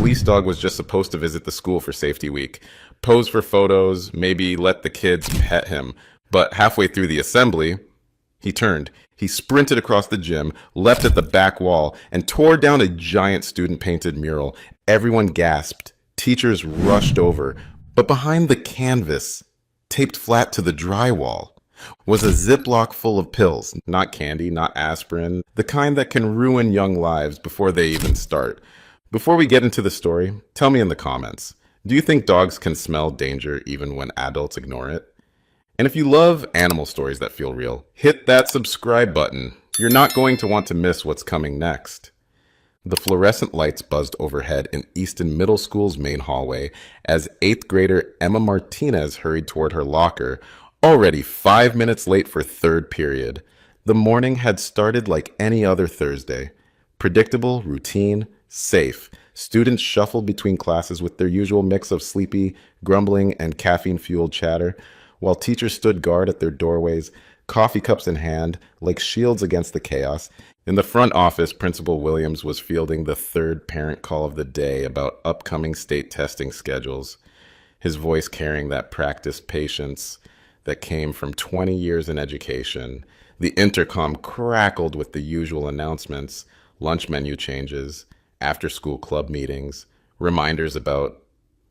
police dog was just supposed to visit the school for safety week, pose for photos, maybe let the kids pet him. But halfway through the assembly, he turned. He sprinted across the gym, leapt at the back wall, and tore down a giant student-painted mural. Everyone gasped. Teachers rushed over. But behind the canvas, taped flat to the drywall, was a Ziploc full of pills. Not candy, not aspirin. The kind that can ruin young lives before they even start. Before we get into the story, tell me in the comments, do you think dogs can smell danger even when adults ignore it? And if you love animal stories that feel real, hit that subscribe button. You're not going to want to miss what's coming next. The fluorescent lights buzzed overhead in Easton Middle School's main hallway as 8th grader Emma Martinez hurried toward her locker, already 5 minutes late for third period. The morning had started like any other Thursday. Predictable, routine, safe. Students shuffled between classes with their usual mix of sleepy, grumbling, and caffeine-fueled chatter, while teachers stood guard at their doorways, coffee cups in hand, like shields against the chaos. In the front office, Principal Williams was fielding the third parent call of the day about upcoming state testing schedules, his voice carrying that practiced patience that came from 20 years in education. The intercom crackled with the usual announcements, lunch menu changes, after-school club meetings, reminders about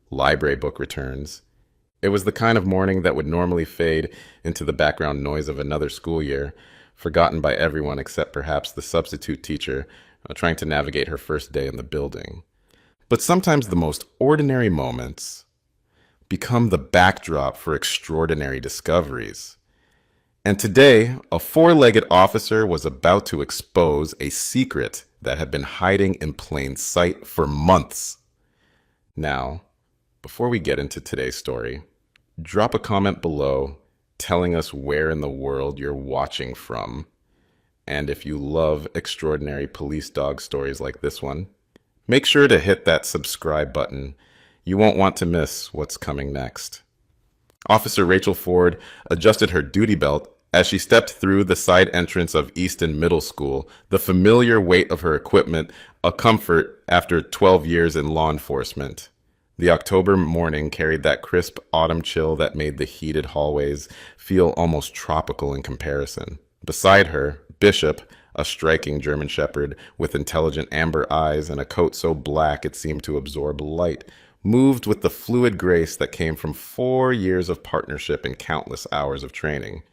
library book returns. It was the kind of morning that would normally fade into the background noise of another school year, forgotten by everyone except perhaps the substitute teacher trying to navigate her first day in the building. But sometimes the most ordinary moments become the backdrop for extraordinary discoveries. And today, a four-legged officer was about to expose a secret that had been hiding in plain sight for months. Now, before we get into today's story, drop a comment below telling us where in the world you're watching from. And if you love extraordinary police dog stories like this one, make sure to hit that subscribe button. You won't want to miss what's coming next. Officer Rachel Ford adjusted her duty belt as she stepped through the side entrance of Easton Middle School, the familiar weight of her equipment a comfort after 12 years in law enforcement. The October morning carried that crisp autumn chill that made the heated hallways feel almost tropical in comparison. Beside her, Bishop, a striking German shepherd with intelligent amber eyes and a coat so black it seemed to absorb light, moved with the fluid grace that came from 4 years of partnership and countless hours of training.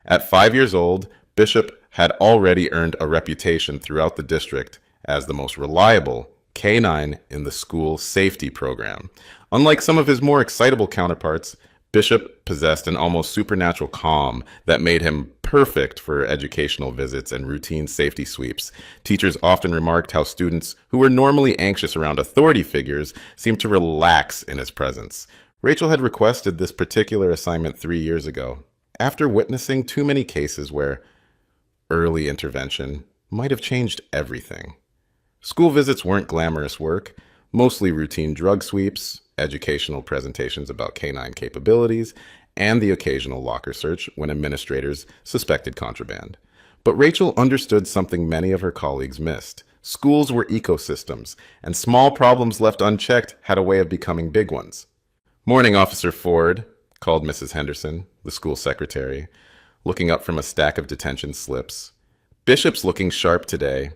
At 5 years old, Bishop had already earned a reputation throughout the district as the most reliable K9 in the school safety program. Unlike some of his more excitable counterparts, Bishop possessed an almost supernatural calm that made him perfect for educational visits and routine safety sweeps. Teachers often remarked how students who were normally anxious around authority figures seemed to relax in his presence. Rachel had requested this particular assignment 3 years ago, after witnessing too many cases where early intervention might have changed everything. School visits weren't glamorous work, mostly routine drug sweeps, educational presentations about canine capabilities, and the occasional locker search when administrators suspected contraband. But Rachel understood something many of her colleagues missed. Schools were ecosystems, and small problems left unchecked had a way of becoming big ones. "Morning, Officer Ford," called Mrs. Henderson, the school secretary, looking up from a stack of detention slips. "Bishop's looking sharp today.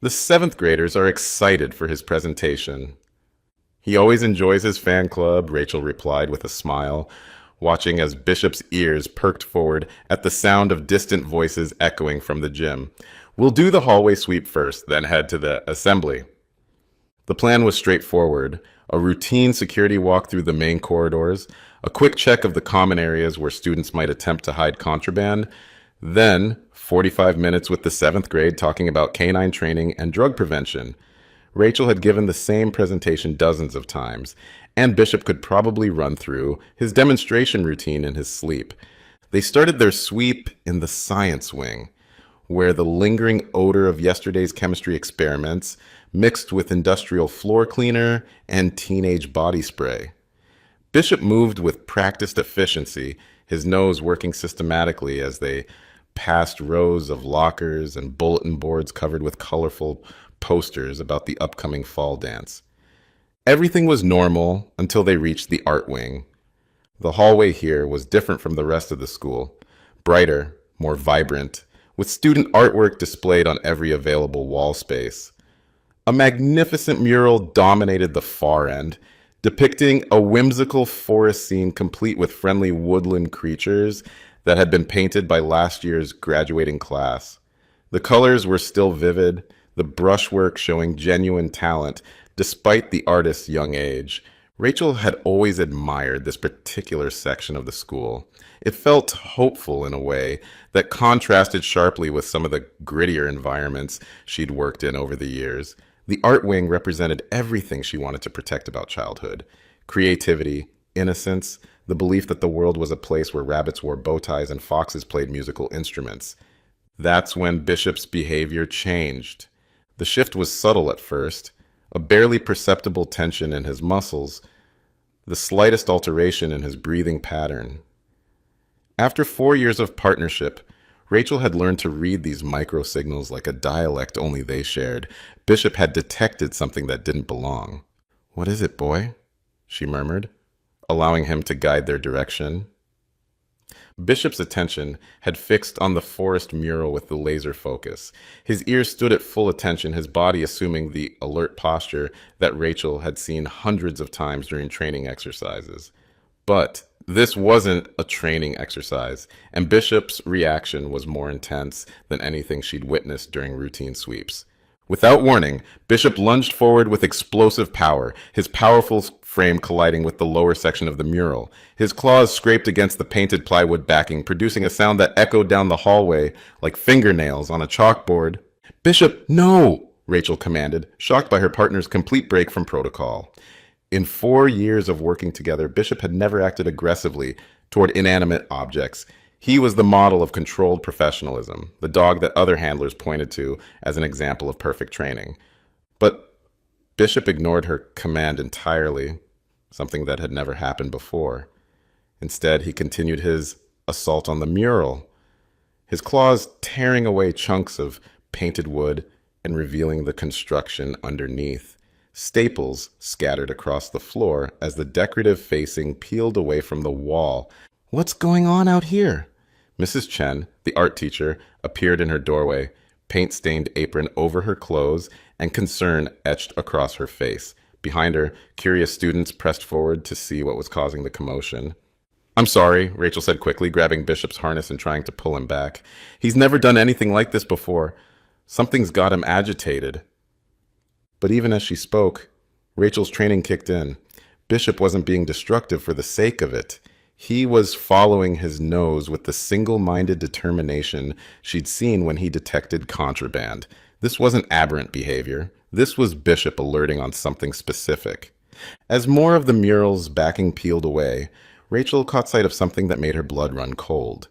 The 7th graders are excited for his presentation." "He always enjoys his fan club," Rachel replied with a smile, watching as Bishop's ears perked forward at the sound of distant voices echoing from the gym. "We'll do the hallway sweep first, then head to the assembly." The plan was straightforward: a routine security walk through the main corridors, a quick check of the common areas where students might attempt to hide contraband, then 45 minutes with the 7th grade talking about canine training and drug prevention. Rachel had given the same presentation dozens of times, and Bishop could probably run through his demonstration routine in his sleep. They started their sweep in the science wing, where the lingering odor of yesterday's chemistry experiments mixed with industrial floor cleaner and teenage body spray. Bishop moved with practiced efficiency, his nose working systematically as they passed rows of lockers and bulletin boards covered with colorful posters about the upcoming fall dance. Everything was normal until they reached the art wing. The hallway here was different from the rest of the school, brighter, more vibrant, with student artwork displayed on every available wall space. A magnificent mural dominated the far end, depicting a whimsical forest scene complete with friendly woodland creatures that had been painted by last year's graduating class. The colors were still vivid, the brushwork showing genuine talent despite the artist's young age. Rachel had always admired this particular section of the school. It felt hopeful in a way that contrasted sharply with some of the grittier environments she'd worked in over the years. The art wing represented everything she wanted to protect about childhood: creativity, innocence, the belief that the world was a place where rabbits wore bow ties and foxes played musical instruments. That's when Bishop's behavior changed. The shift was subtle at first, a barely perceptible tension in his muscles, the slightest alteration in his breathing pattern. After 4 years of partnership, Rachel had learned to read these micro signals like a dialect only they shared. Bishop had detected something that didn't belong. "What is it, boy?" she murmured, allowing him to guide their direction. Bishop's attention had fixed on the forest mural with the laser focus. His ears stood at full attention, his body assuming the alert posture that Rachel had seen hundreds of times during training exercises. But this wasn't a training exercise, and Bishop's reaction was more intense than anything she'd witnessed during routine sweeps. Without warning, Bishop lunged forward with explosive power, his powerful frame colliding with the lower section of the mural. His claws scraped against the painted plywood backing, producing a sound that echoed down the hallway like fingernails on a chalkboard. "Bishop, no!" Rachel commanded, shocked by her partner's complete break from protocol. In 4 years of working together, Bishop had never acted aggressively toward inanimate objects. He was the model of controlled professionalism, the dog that other handlers pointed to as an example of perfect training. But Bishop ignored her command entirely, something that had never happened before. Instead, he continued his assault on the mural, his claws tearing away chunks of painted wood and revealing the construction underneath. Staples scattered across the floor as the decorative facing peeled away from the wall. "What's going on out here?" Mrs. Chen, the art teacher, appeared in her doorway, paint-stained apron over her clothes and concern etched across her face. Behind her, curious students pressed forward to see what was causing the commotion. "I'm sorry," Rachel said quickly, grabbing Bishop's harness and trying to pull him back. "He's never done anything like this before. Something's got him agitated." But even as she spoke, Rachel's training kicked in. Bishop wasn't being destructive for the sake of it. He was following his nose with the single-minded determination she'd seen when he detected contraband. This wasn't aberrant behavior. This was Bishop alerting on something specific. As more of the mural's backing peeled away, Rachel caught sight of something that made her blood run cold.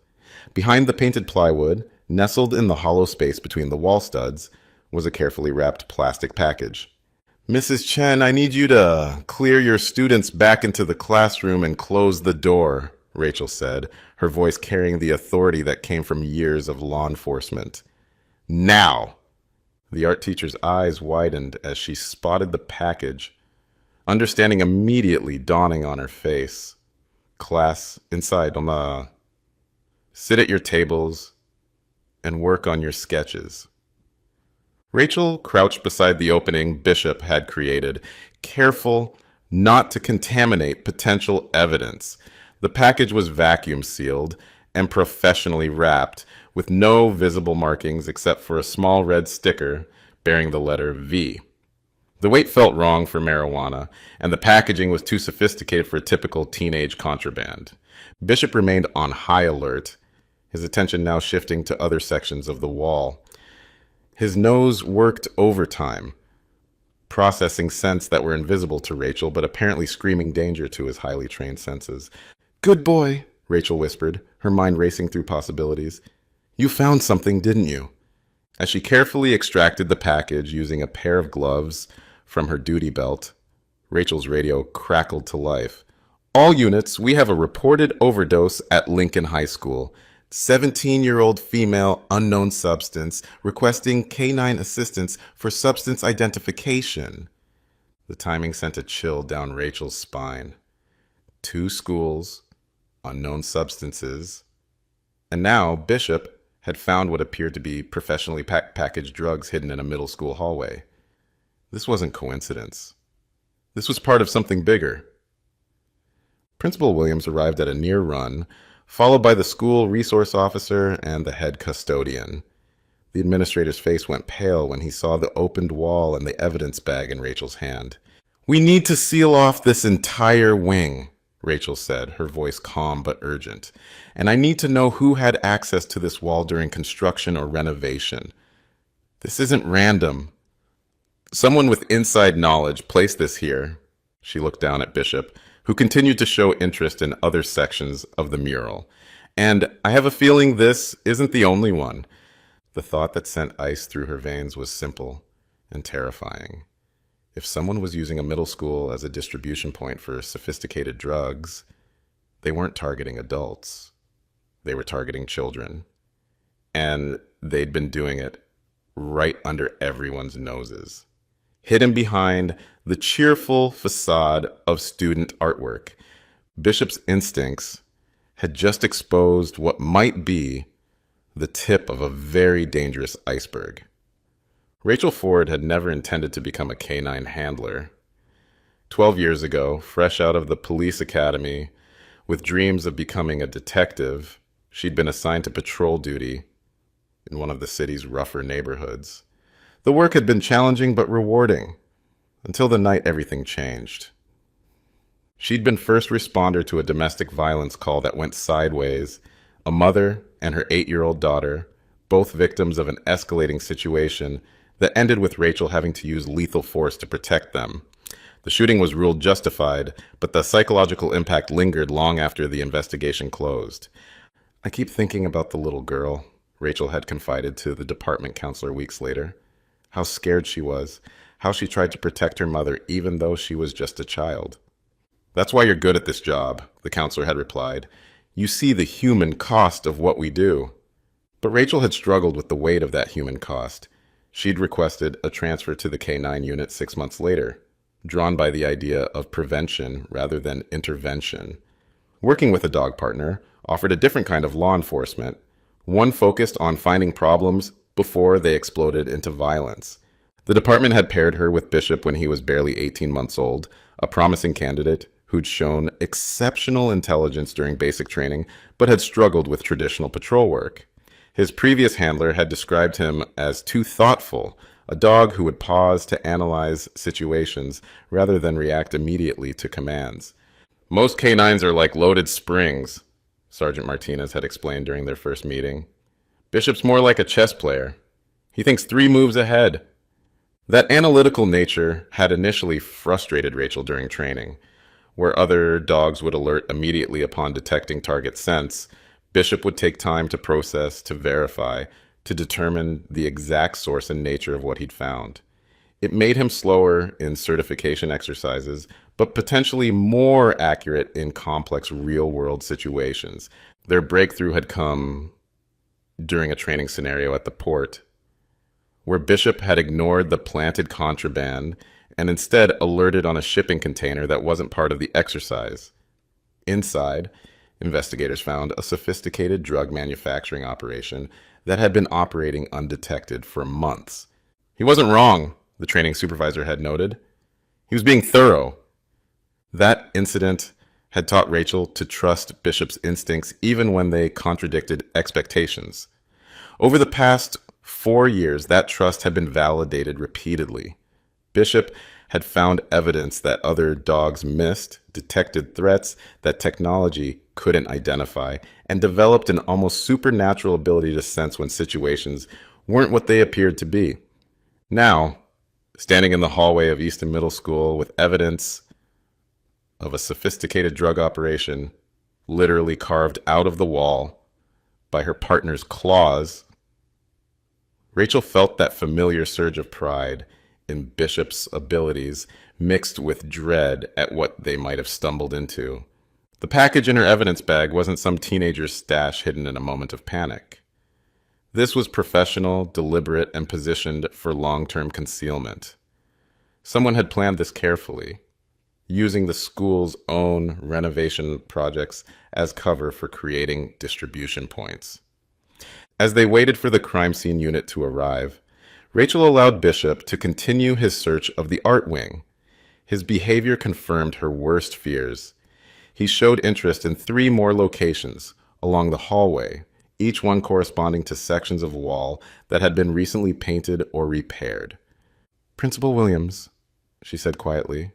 Behind the painted plywood, nestled in the hollow space between the wall studs, was a carefully wrapped plastic package. "Mrs. Chen, I need you to clear your students back into the classroom and close the door," Rachel said, her voice carrying the authority that came from years of law enforcement. "Now!" The art teacher's eyes widened as she spotted the package, understanding immediately dawning on her face. "Class, inside, sit at your tables and work on your sketches." Rachel crouched beside the opening Bishop had created, careful not to contaminate potential evidence. The package was vacuum sealed and professionally wrapped, with no visible markings except for a small red sticker bearing the letter V. The weight felt wrong for marijuana, and the packaging was too sophisticated for typical teenage contraband. Bishop remained on high alert, his attention now shifting to other sections of the wall. His nose worked overtime, processing scents that were invisible to Rachel, but apparently screaming danger to his highly trained senses. "Good boy," Rachel whispered, her mind racing through possibilities. "You found something, didn't you?" As she carefully extracted the package using a pair of gloves from her duty belt, Rachel's radio crackled to life. "All units, we have a reported overdose at Lincoln High School. 17-year-old female, unknown substance, requesting canine assistance for substance identification." The timing sent a chill down Rachel's spine. 2 schools, unknown substances, and now Bishop had found what appeared to be professionally packaged drugs hidden in a middle school hallway. This wasn't coincidence. This was part of something bigger. Principal Williams arrived at a near run, followed by the school resource officer and the head custodian. The administrator's face went pale when he saw the opened wall and the evidence bag in Rachel's hand. "We need to seal off this entire wing," Rachel said, her voice calm but urgent. "And I need to know who had access to this wall during construction or renovation. This isn't random. Someone with inside knowledge placed this here." She looked down at Bishop, who continued to show interest in other sections of the mural. "And I have a feeling this isn't the only one." The thought that sent ice through her veins was simple and terrifying. If someone was using a middle school as a distribution point for sophisticated drugs, they weren't targeting adults. They were targeting children. And they'd been doing it right under everyone's noses, hidden behind the cheerful facade of student artwork. Bishop's instincts had just exposed what might be the tip of a very dangerous iceberg. Rachel Ford had never intended to become a canine handler. 12 years ago, fresh out of the police academy, with dreams of becoming a detective, she'd been assigned to patrol duty in one of the city's rougher neighborhoods. The work had been challenging but rewarding, until the night everything changed. She'd been first responder to a domestic violence call that went sideways. A mother and her 8-year-old daughter, both victims of an escalating situation that ended with Rachel having to use lethal force to protect them. The shooting was ruled justified, but the psychological impact lingered long after the investigation closed. "I keep thinking about the little girl," Rachel had confided to the department counselor weeks later. "How scared she was, how she tried to protect her mother even though she was just a child." "That's why you're good at this job," the counselor had replied. "You see the human cost of what we do." But Rachel had struggled with the weight of that human cost. She'd requested a transfer to the K-9 unit 6 months later, drawn by the idea of prevention rather than intervention. Working with a dog partner offered a different kind of law enforcement, one focused on finding problems before they exploded into violence. The department had paired her with Bishop when he was barely 18 months old, a promising candidate who'd shown exceptional intelligence during basic training but had struggled with traditional patrol work. His previous handler had described him as too thoughtful, a dog who would pause to analyze situations rather than react immediately to commands. "Most K-9s are like loaded springs," Sergeant Martinez had explained during their first meeting. "Bishop's more like a chess player. He thinks 3 moves ahead." That analytical nature had initially frustrated Rachel during training. Where other dogs would alert immediately upon detecting target sense, Bishop would take time to process, to verify, to determine the exact source and nature of what he'd found. It made him slower in certification exercises, but potentially more accurate in complex real-world situations. Their breakthrough had come during a training scenario at the port, where Bishop had ignored the planted contraband and instead alerted on a shipping container that wasn't part of the exercise. Inside, investigators found a sophisticated drug manufacturing operation that had been operating undetected for months. He wasn't wrong, the training supervisor had noted. He was being thorough. That incident had taught Rachel to trust Bishop's instincts even when they contradicted expectations. Over the past 4 years, that trust had been validated repeatedly. Bishop had found evidence that other dogs missed, detected threats that technology couldn't identify, and developed an almost supernatural ability to sense when situations weren't what they appeared to be. Now, standing in the hallway of Easton Middle School with evidence of a sophisticated drug operation literally carved out of the wall by her partner's claws, Rachel felt that familiar surge of pride in Bishop's abilities mixed with dread at what they might have stumbled into. The package in her evidence bag wasn't some teenager's stash hidden in a moment of panic. This was professional, deliberate, and positioned for long-term concealment. Someone had planned this carefully, using the school's own renovation projects as cover for creating distribution points. As they waited for the crime scene unit to arrive, Rachel allowed Bishop to continue his search of the art wing. His behavior confirmed her worst fears. He showed interest in 3 more locations along the hallway, each one corresponding to sections of wall that had been recently painted or repaired. "Principal Williams," she said quietly,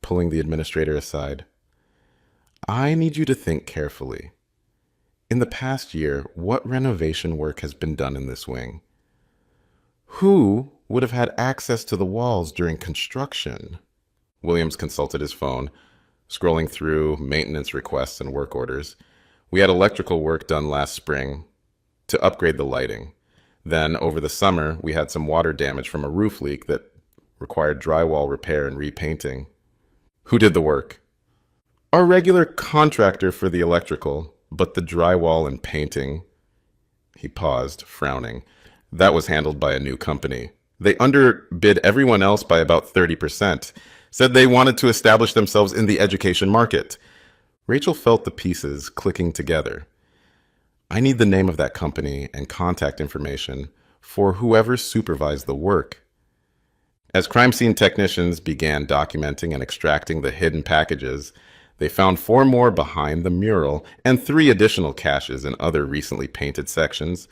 pulling the administrator aside, "I need you to think carefully. In the past year, what renovation work has been done in this wing? Who would have had access to the walls during construction?" Williams consulted his phone, scrolling through maintenance requests and work orders. "We had electrical work done last spring to upgrade the lighting. Then, over the summer, we had some water damage from a roof leak that required drywall repair and repainting." "Who did the work?" "Our regular contractor for the electrical, but the drywall and painting—" He paused, frowning. "That was handled by a new company. They underbid everyone else by about 30%. Said they wanted to establish themselves in the education market." Rachel felt the pieces clicking together. "I need the name of that company and contact information for whoever supervised the work." As crime scene technicians began documenting and extracting the hidden packages, they found 4 more behind the mural and 3 additional caches in other recently painted sections.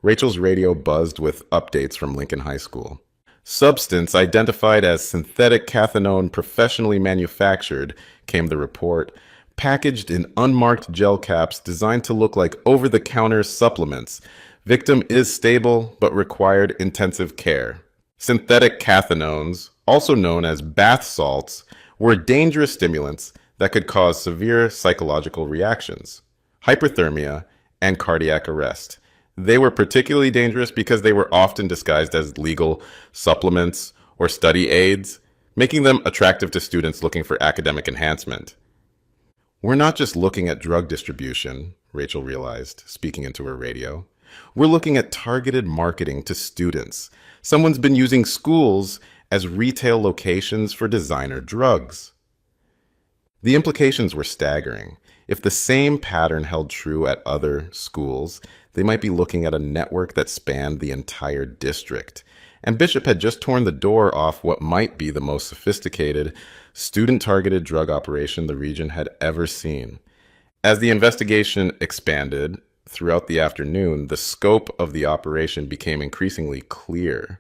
Rachel's radio buzzed with updates from Lincoln High School. "Substance identified as synthetic cathinone professionally manufactured," came the report, "packaged in unmarked gel caps designed to look like over-the-counter supplements. Victim is stable but required intensive care." Synthetic cathinones, also known as bath salts, were dangerous stimulants that could cause severe psychological reactions, hyperthermia, and cardiac arrest. They were particularly dangerous because they were often disguised as legal supplements or study aids, making them attractive to students looking for academic enhancement. "We're not just looking at drug distribution," Rachel realized, speaking into her radio. "We're looking at targeted marketing to students. Someone's been using schools as retail locations for designer drugs." The implications were staggering. If the same pattern held true at other schools, they might be looking at a network that spanned the entire district. And Bishop had just torn the door off what might be the most sophisticated, student-targeted drug operation the region had ever seen. As the investigation expanded throughout the afternoon, the scope of the operation became increasingly clear.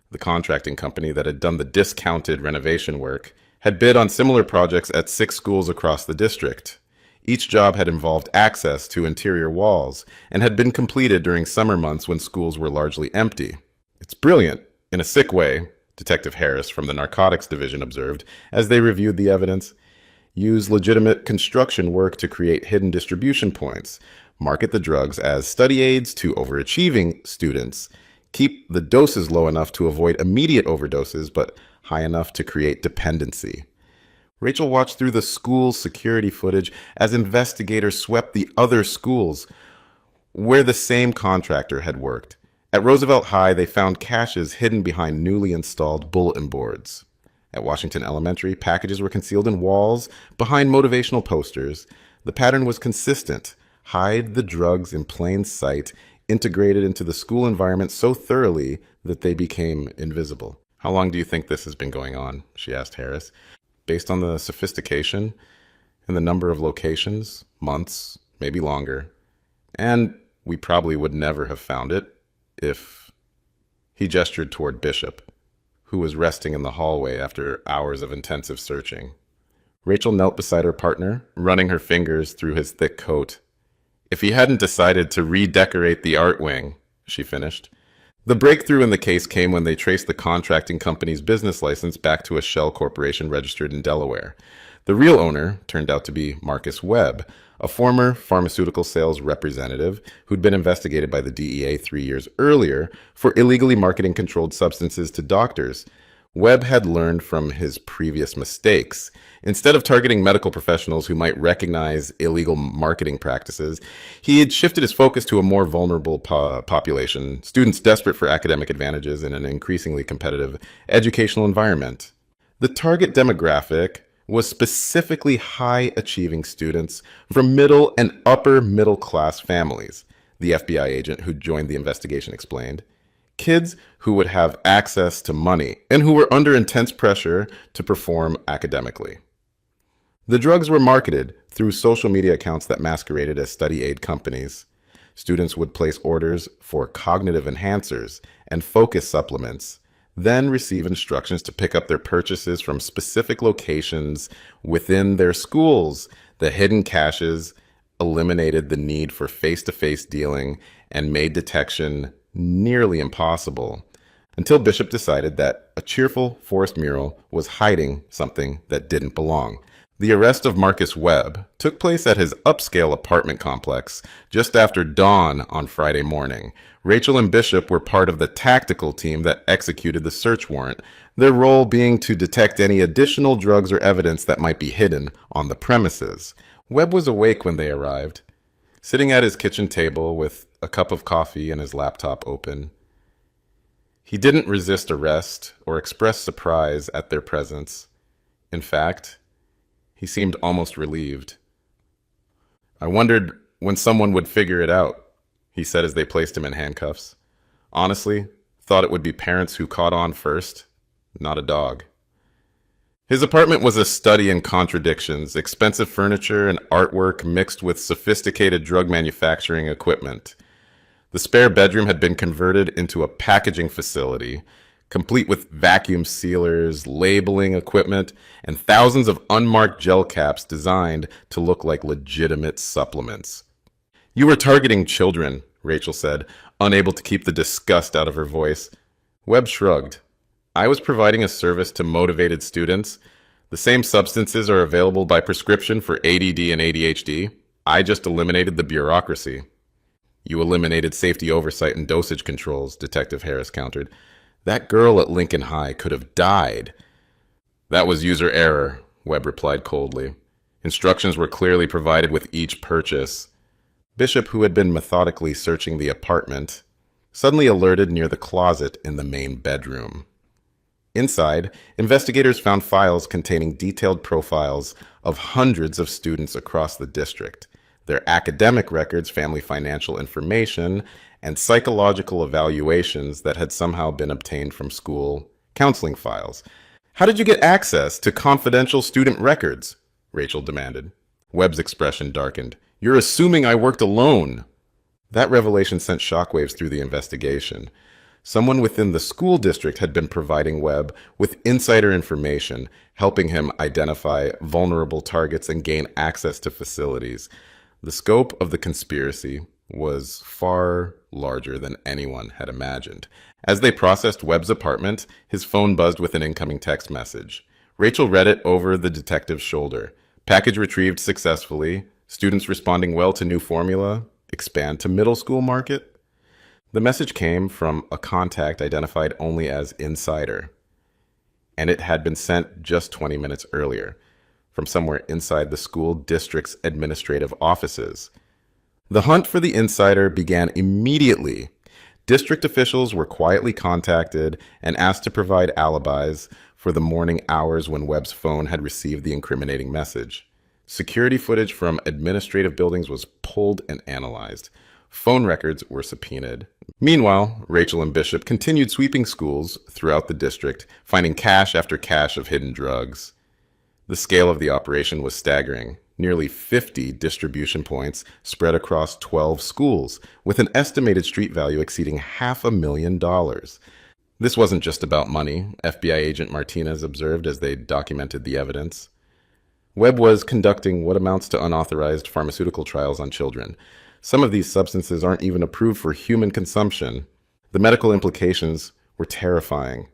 The contracting company that had done the discounted renovation work had bid on similar projects at 6 schools across the district. Each job had involved access to interior walls and had been completed during summer months when schools were largely empty. "It's brilliant, in a sick way," Detective Harris from the Narcotics Division observed as they reviewed the evidence. "Use legitimate construction work to create hidden distribution points, market the drugs as study aids to overachieving students, keep the doses low enough to avoid immediate overdoses but high enough to create dependency." Rachel watched through the school's security footage as investigators swept the other schools where the same contractor had worked. At Roosevelt High, they found caches hidden behind newly installed bulletin boards. At Washington Elementary, packages were concealed in walls behind motivational posters. The pattern was consistent: hide the drugs in plain sight, integrated into the school environment so thoroughly that they became invisible. "How long do you think this has been going on?" she asked Harris. "Based on the sophistication and the number of locations, months, maybe longer. And we probably would never have found it if—" He gestured toward Bishop, who was resting in the hallway after hours of intensive searching. Rachel knelt beside her partner, running her fingers through his thick coat. "If he hadn't decided to redecorate the art wing," she finished. The breakthrough in the case came when they traced the contracting company's business license back to a shell corporation registered in Delaware. The real owner turned out to be Marcus Webb, a former pharmaceutical sales representative who'd been investigated by the DEA 3 years earlier for illegally marketing controlled substances to doctors. Webb had learned from his previous mistakes. Instead of targeting medical professionals who might recognize illegal marketing practices, he had shifted his focus to a more vulnerable population, students desperate for academic advantages in an increasingly competitive educational environment. The target demographic was specifically high-achieving students from middle and upper middle-class families, the FBI agent who joined the investigation explained. Kids who would have access to money and who were under intense pressure to perform academically. The drugs were marketed through social media accounts that masqueraded as study aid companies. Students would place orders for cognitive enhancers and focus supplements, then receive instructions to pick up their purchases from specific locations within their schools. The hidden caches eliminated the need for face-to-face dealing and made detection nearly impossible, until Bishop decided that a cheerful forest mural was hiding something that didn't belong. The arrest of Marcus Webb took place at his upscale apartment complex just after dawn on Friday morning. Rachel and Bishop were part of the tactical team that executed the search warrant, their role being to detect any additional drugs or evidence that might be hidden on the premises. Webb was awake when they arrived, sitting at his kitchen table with a cup of coffee and his laptop open. He didn't resist arrest or express surprise at their presence. In fact, he seemed almost relieved. "I wondered when someone would figure it out," he said as they placed him in handcuffs. "Honestly, thought it would be parents who caught on first, not a dog." His apartment was a study in contradictions, expensive furniture and artwork mixed with sophisticated drug manufacturing equipment. The spare bedroom had been converted into a packaging facility, complete with vacuum sealers, labeling equipment, and thousands of unmarked gel caps designed to look like legitimate supplements. "You were targeting children," Rachel said, unable to keep the disgust out of her voice. Webb shrugged. "I was providing a service to motivated students. The same substances are available by prescription for ADD and ADHD. I just eliminated the bureaucracy." "You eliminated safety oversight and dosage controls," Detective Harris countered. "That girl at Lincoln High could have died." "That was user error," Webb replied coldly. "Instructions were clearly provided with each purchase." Bishop, who had been methodically searching the apartment, suddenly alerted near the closet in the main bedroom. Inside, investigators found files containing detailed profiles of hundreds of students across the district, their academic records, family financial information, and psychological evaluations that had somehow been obtained from school counseling files. "How did you get access to confidential student records?" Rachel demanded. Webb's expression darkened. "You're assuming I worked alone." That revelation sent shockwaves through the investigation. Someone within the school district had been providing Webb with insider information, helping him identify vulnerable targets and gain access to facilities. The scope of the conspiracy was far larger than anyone had imagined. As they processed Webb's apartment, his phone buzzed with an incoming text message. Rachel read it over the detective's shoulder. "Package retrieved successfully. Students responding well to new formula. Expand to middle school market." The message came from a contact identified only as Insider, and it had been sent just 20 minutes earlier from somewhere inside the school district's administrative offices. The hunt for the insider began immediately. District officials were quietly contacted and asked to provide alibis for the morning hours when Webb's phone had received the incriminating message. Security footage from administrative buildings was pulled and analyzed. Phone records were subpoenaed. Meanwhile, Rachel and Bishop continued sweeping schools throughout the district, finding cache after cache of hidden drugs. The scale of the operation was staggering. Nearly 50 distribution points spread across 12 schools, with an estimated street value exceeding $500,000. This wasn't just about money, FBI agent Martinez observed as they documented the evidence. Webb was conducting what amounts to unauthorized pharmaceutical trials on children. Some of these substances aren't even approved for human consumption. The medical implications were terrifying.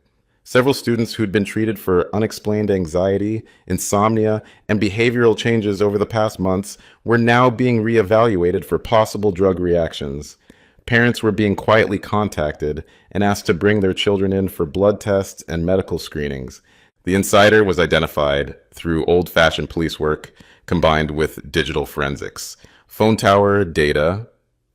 Several students who'd been treated for unexplained anxiety, insomnia, and behavioral changes over the past months were now being reevaluated for possible drug reactions. Parents were being quietly contacted and asked to bring their children in for blood tests and medical screenings. The insider was identified through old-fashioned police work combined with digital forensics. Phone tower data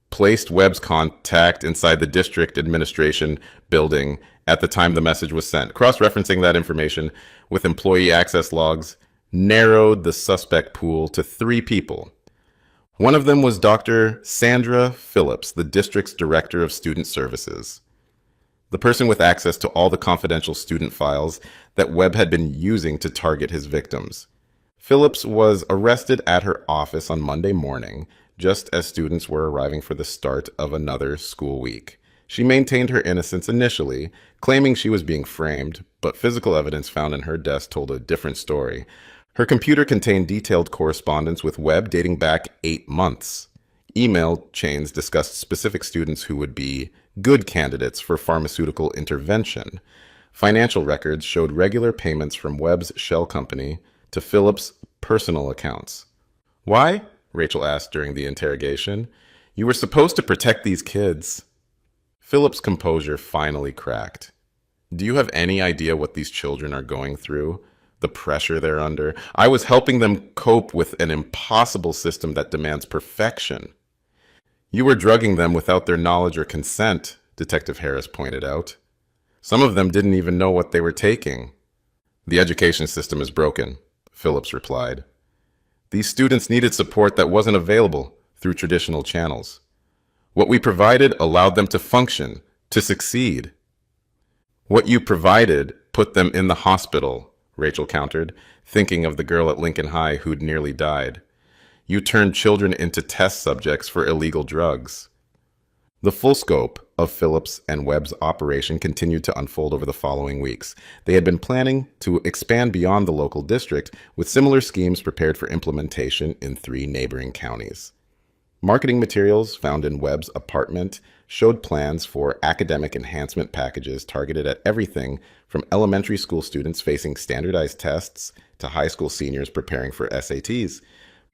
placed Webb's contact inside the district administration building at the time the message was sent. Cross-referencing that information with employee access logs narrowed the suspect pool to 3 people. One of them was Dr. Sandra Phillips, the district's director of student services, the person with access to all the confidential student files that Webb had been using to target his victims. Phillips was arrested at her office on Monday morning, just as students were arriving for the start of another school week. She maintained her innocence initially, claiming she was being framed, but physical evidence found in her desk told a different story. Her computer contained detailed correspondence with Webb dating back 8 months. Email chains discussed specific students who would be good candidates for pharmaceutical intervention. Financial records showed regular payments from Webb's shell company to Phillips' personal accounts. "Why?" Rachel asked during the interrogation. "You were supposed to protect these kids." Phillips' composure finally cracked. "Do you have any idea what these children are going through? The pressure they're under? I was helping them cope with an impossible system that demands perfection." "You were drugging them without their knowledge or consent," Detective Harris pointed out. "Some of them didn't even know what they were taking." "The education system is broken," Phillips replied. "These students needed support that wasn't available through traditional channels. What we provided allowed them to function, to succeed." "What you provided put them in the hospital," Rachel countered, thinking of the girl at Lincoln High who'd nearly died. "You turned children into test subjects for illegal drugs." The full scope of Phillips and Webb's operation continued to unfold over the following weeks. They had been planning to expand beyond the local district, with similar schemes prepared for implementation in 3 neighboring counties. Marketing materials found in Webb's apartment showed plans for academic enhancement packages targeted at everything from elementary school students facing standardized tests to high school seniors preparing for SATs.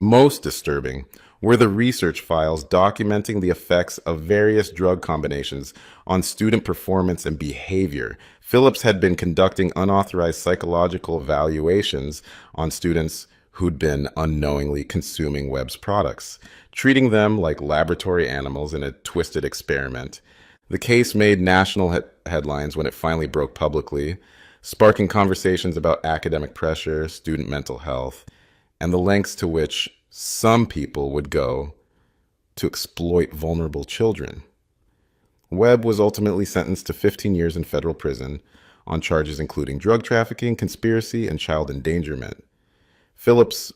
Most disturbing were the research files documenting the effects of various drug combinations on student performance and behavior. Phillips had been conducting unauthorized psychological evaluations on students who'd been unknowingly consuming Webb's products, treating them like laboratory animals in a twisted experiment. The case made national headlines when it finally broke publicly, sparking conversations about academic pressure, student mental health, and the lengths to which some people would go to exploit vulnerable children. Webb was ultimately sentenced to 15 years in federal prison on charges including drug trafficking, conspiracy, and child endangerment. Phillips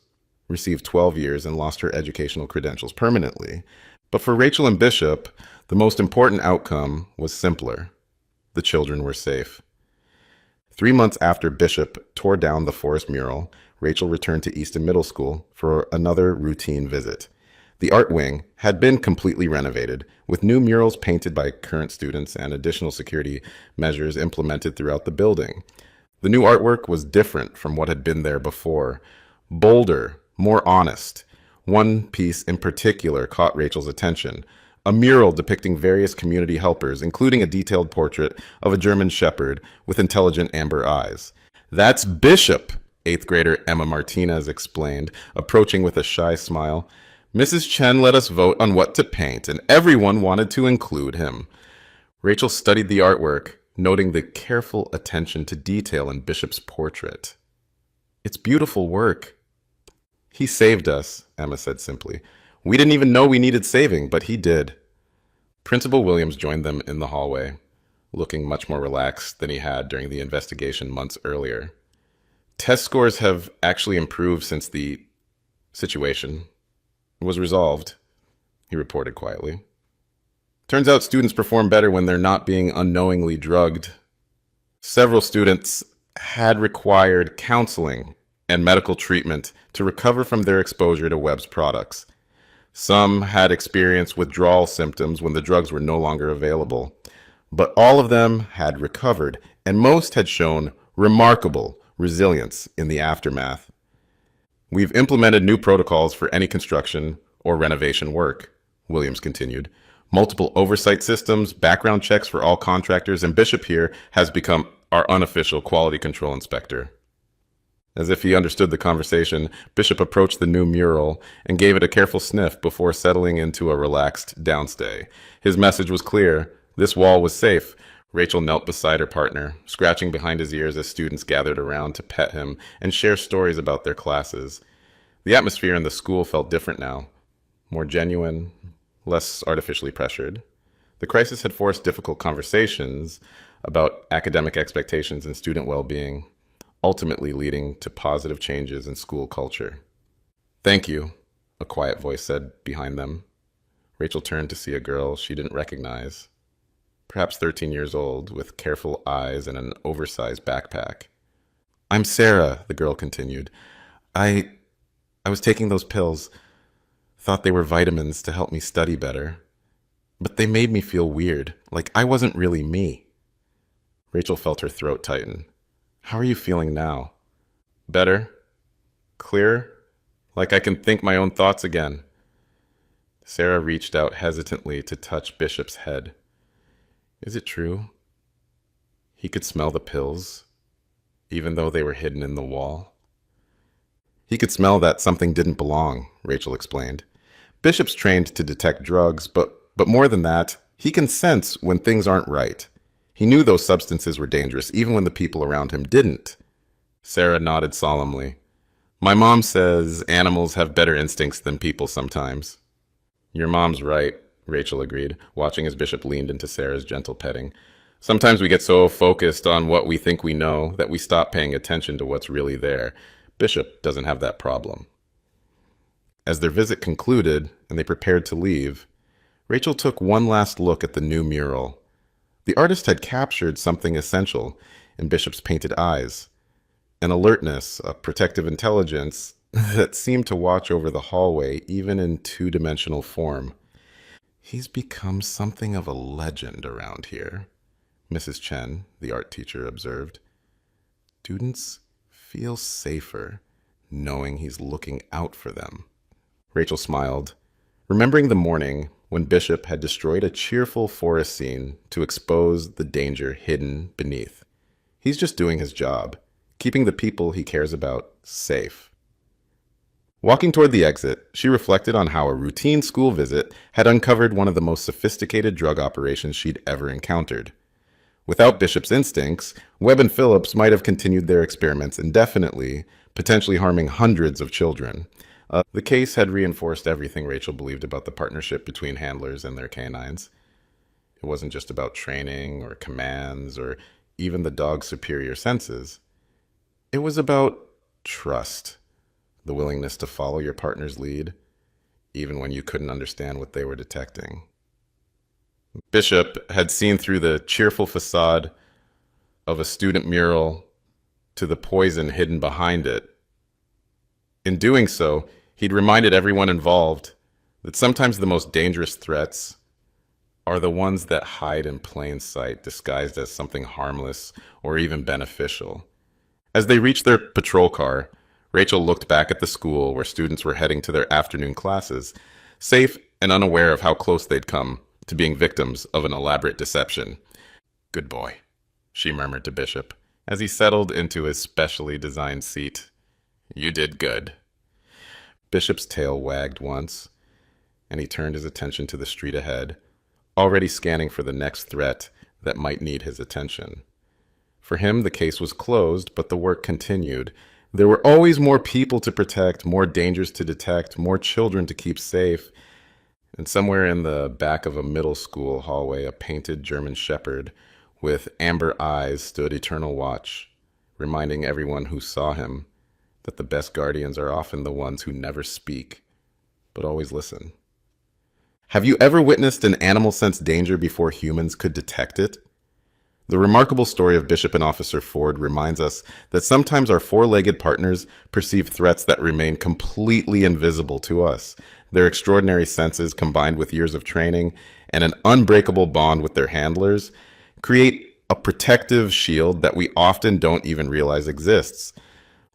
received 12 years and lost her educational credentials permanently. But for Rachel and Bishop, the most important outcome was simpler. The children were safe. 3 months after Bishop tore down the forest mural, Rachel returned to Easton Middle School for another routine visit. The art wing had been completely renovated, with new murals painted by current students and additional security measures implemented throughout the building. The new artwork was different from what had been there before, bolder, more honest. One piece in particular caught Rachel's attention, a mural depicting various community helpers, including a detailed portrait of a German shepherd with intelligent amber eyes. "That's Bishop," 8th grader Emma Martinez explained, approaching with a shy smile. "Mrs. Chen let us vote on what to paint, and everyone wanted to include him." Rachel studied the artwork, noting the careful attention to detail in Bishop's portrait. "It's beautiful work." "He saved us," Emma said simply. "We didn't even know we needed saving, but he did." Principal Williams joined them in the hallway, looking much more relaxed than he had during the investigation months earlier. "Test scores have actually improved since the situation was resolved," he reported quietly. "Turns out students perform better when they're not being unknowingly drugged. Several students had required counseling and medical treatment to recover from their exposure to Webb's products. Some had experienced withdrawal symptoms when the drugs were no longer available, but all of them had recovered, and most had shown remarkable resilience in the aftermath. We've implemented new protocols for any construction or renovation work," Williams continued. "Multiple oversight systems, background checks for all contractors, and Bishop here has become our unofficial quality control inspector." As if he understood the conversation, Bishop approached the new mural and gave it a careful sniff before settling into a relaxed downstay. His message was clear. This wall was safe. Rachel knelt beside her partner, scratching behind his ears as students gathered around to pet him and share stories about their classes. The atmosphere in the school felt different now, more genuine, less artificially pressured. The crisis had forced difficult conversations about academic expectations and student well-being, ultimately leading to positive changes in school culture. "Thank you," a quiet voice said behind them. Rachel turned to see a girl she didn't recognize, perhaps 13 years old, with careful eyes and an oversized backpack. "I'm Sarah," the girl continued. I was taking those pills, thought they were vitamins to help me study better. But they made me feel weird, like I wasn't really me." Rachel felt her throat tighten. "How are you feeling now?" "Better? Clearer? Like I can think my own thoughts again." Sarah reached out hesitantly to touch Bishop's head. Is it true? He could smell the pills, even though they were hidden in the wall. He could smell that something didn't belong, Rachel explained. Bishop's trained to detect drugs, but more than that, he can sense when things aren't right. He knew those substances were dangerous, even when the people around him didn't. Sarah nodded solemnly. "My mom says animals have better instincts than people sometimes." "Your mom's right," Rachel agreed, watching as Bishop leaned into Sarah's gentle petting. "Sometimes we get so focused on what we think we know that we stop paying attention to what's really there. Bishop doesn't have that problem." As their visit concluded and they prepared to leave, Rachel took one last look at the new mural. The artist had captured something essential in Bishop's painted eyes, an alertness, a protective intelligence that seemed to watch over the hallway even in two-dimensional form. "He's become something of a legend around here," Mrs. Chen, the art teacher, observed. "Students feel safer knowing he's looking out for them." Rachel smiled, remembering the morning when Bishop had destroyed a cheerful forest scene to expose the danger hidden beneath. He's just doing his job, keeping the people he cares about safe. Walking toward the exit, she reflected on how a routine school visit had uncovered one of the most sophisticated drug operations she'd ever encountered. Without Bishop's instincts, Webb and Phillips might have continued their experiments indefinitely, potentially harming hundreds of children. The case had reinforced everything Rachel believed about the partnership between handlers and their canines. It wasn't just about training or commands or even the dog's superior senses. It was about trust, the willingness to follow your partner's lead, even when you couldn't understand what they were detecting. Bishop had seen through the cheerful facade of a student mural to the poison hidden behind it. In doing so, he'd reminded everyone involved that sometimes the most dangerous threats are the ones that hide in plain sight, disguised as something harmless or even beneficial. As they reached their patrol car, Rachel looked back at the school where students were heading to their afternoon classes, safe and unaware of how close they'd come to being victims of an elaborate deception. "Good boy," she murmured to Bishop as he settled into his specially designed seat. "You did good." Bishop's tail wagged once, and he turned his attention to the street ahead, already scanning for the next threat that might need his attention. For him, the case was closed, but the work continued. There were always more people to protect, more dangers to detect, more children to keep safe. And somewhere in the back of a middle school hallway, a painted German shepherd with amber eyes stood eternal watch, reminding everyone who saw him that the best guardians are often the ones who never speak, but always listen. Have you ever witnessed an animal sense danger before humans could detect it? The remarkable story of Bishop and Officer Ford reminds us that sometimes our four-legged partners perceive threats that remain completely invisible to us. Their extraordinary senses, combined with years of training and an unbreakable bond with their handlers, create a protective shield that we often don't even realize exists.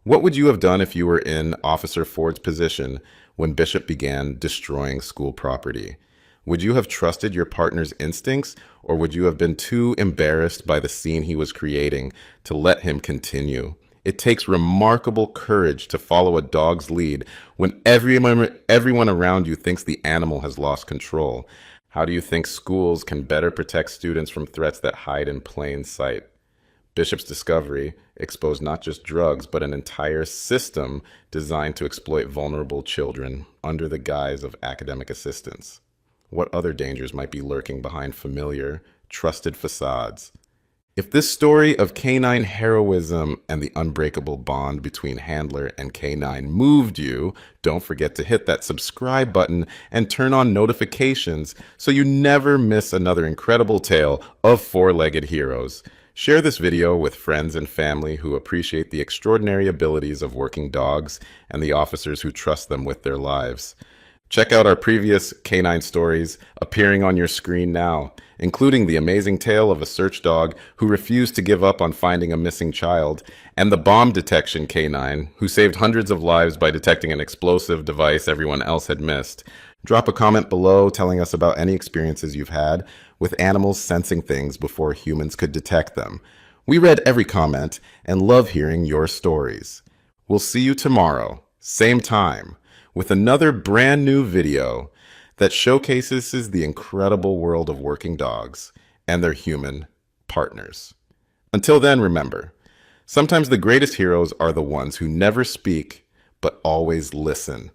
What would you have done if you were in Officer Ford's position when Bishop began destroying school property? Would you have trusted your partner's instincts, or would you have been too embarrassed by the scene he was creating to let him continue? It takes remarkable courage to follow a dog's lead when everyone around you thinks the animal has lost control. How do you think schools can better protect students from threats that hide in plain sight? Bishop's discovery exposed not just drugs, but an entire system designed to exploit vulnerable children under the guise of academic assistance. What other dangers might be lurking behind familiar, trusted facades? If this story of canine heroism and the unbreakable bond between handler and canine moved you, don't forget to hit that subscribe button and turn on notifications so you never miss another incredible tale of four-legged heroes. Share this video with friends and family who appreciate the extraordinary abilities of working dogs and the officers who trust them with their lives. Check out our previous canine stories appearing on your screen now, including the amazing tale of a search dog who refused to give up on finding a missing child, and the bomb detection canine who saved hundreds of lives by detecting an explosive device everyone else had missed. Drop a comment below telling us about any experiences you've had with animals sensing things before humans could detect them. We read every comment and love hearing your stories. We'll see you tomorrow, same time, with another brand new video that showcases the incredible world of working dogs and their human partners. Until then, remember, sometimes the greatest heroes are the ones who never speak but always listen.